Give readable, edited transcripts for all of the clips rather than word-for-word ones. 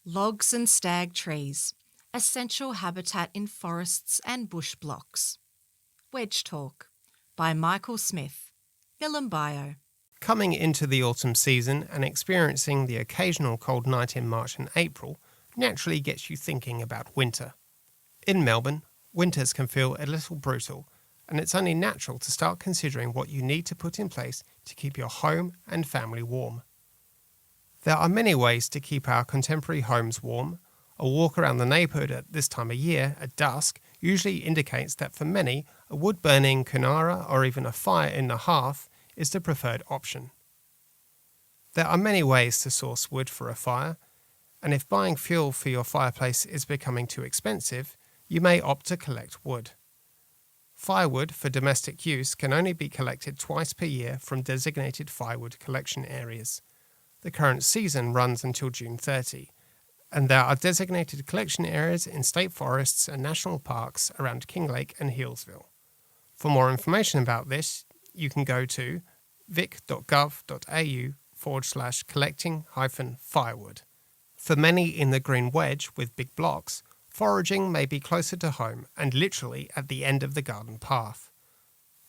Logs and stag trees, essential habitat in forests and bush blocks. WEDGE Talk by Michael Smith, Nilum Bio. Coming into the autumn season and experiencing the occasional cold night in March and April naturally gets you thinking about winter. In Melbourne, winters can feel a little brutal, and it's only natural to start considering what you need to put in place to keep your home and family warm. There are many ways to keep our contemporary homes warm. A walk around the neighbourhood at this time of year at dusk usually indicates that for many, a wood-burning kunara or even a fire in the hearth is the preferred option. There are many ways to source wood for a fire, and if buying fuel for your fireplace is becoming too expensive, you may opt to collect wood. Firewood for domestic use can only be collected twice per year from designated firewood collection areas. The current season runs until June 30, and there are designated collection areas in state forests and national parks around Kinglake and Healesville. For more information about this, you can go to vic.gov.au/collecting-firewood. For many in the green wedge with big blocks, foraging may be closer to home and literally at the end of the garden path.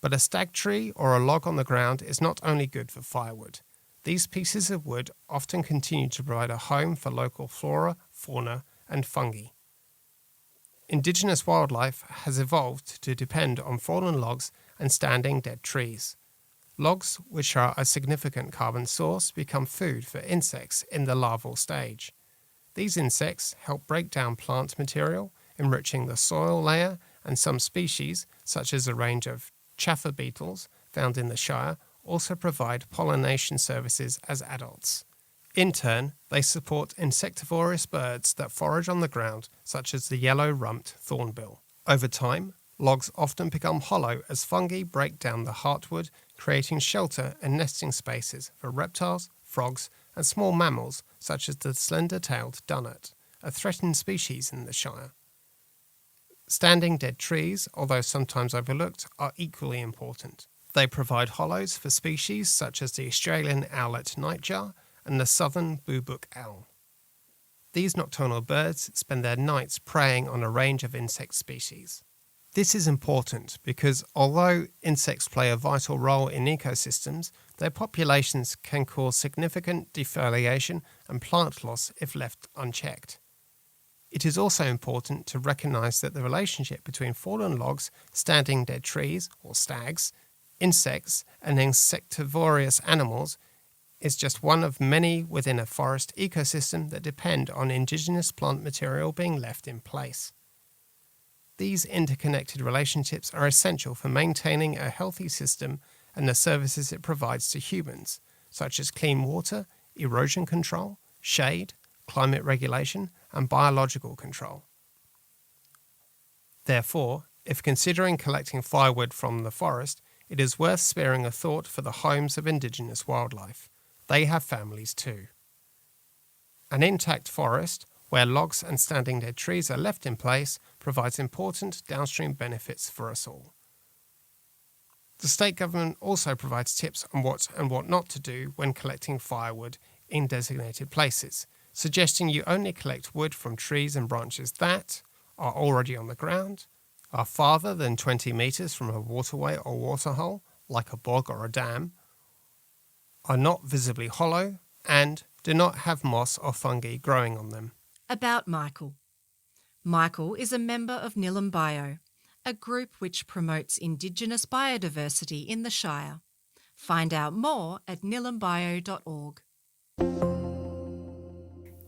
But a stag tree or a log on the ground is not only good for firewood. These pieces of wood often continue to provide a home for local flora, fauna, and fungi. Indigenous wildlife has evolved to depend on fallen logs and standing dead trees. Logs, which are a significant carbon source, become food for insects in the larval stage. These insects help break down plant material, enriching the soil layer, and some species, such as a range of chafer beetles found in the Shire, also provide pollination services as adults. In turn, they support insectivorous birds that forage on the ground, such as the yellow-rumped thornbill. Over time, logs often become hollow as fungi break down the heartwood, creating shelter and nesting spaces for reptiles, frogs, and small mammals such as the slender-tailed dunnet, a threatened species in the Shire. Standing dead trees, although sometimes overlooked, are equally important. They provide hollows for species such as the Australian owlet nightjar and the southern boobook owl. These nocturnal birds spend their nights preying on a range of insect species. This is important because although insects play a vital role in ecosystems, their populations can cause significant defoliation and plant loss if left unchecked. It is also important to recognise that the relationship between fallen logs, standing dead trees, or stags, insects, and insectivorous animals is just one of many within a forest ecosystem that depend on indigenous plant material being left in place. These interconnected relationships are essential for maintaining a healthy system and the services it provides to humans, such as clean water, erosion control, shade, climate regulation, and biological control. Therefore, if considering collecting firewood from the forest, it is worth sparing a thought for the homes of indigenous wildlife. They have families too. An intact forest, where logs and standing dead trees are left in place, provides important downstream benefits for us all. The state government also provides tips on what and what not to do when collecting firewood in designated places, suggesting you only collect wood from trees and branches that are already on the ground, are farther than 20 metres from a waterway or waterhole, like a bog or a dam, are not visibly hollow, and do not have moss or fungi growing on them. About Michael. Michael is a member of Nilum Bio, a group which promotes Indigenous biodiversity in the Shire. Find out more at nilumbio.org.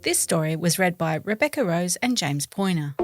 This story was read by Rebecca Rose and James Poyner.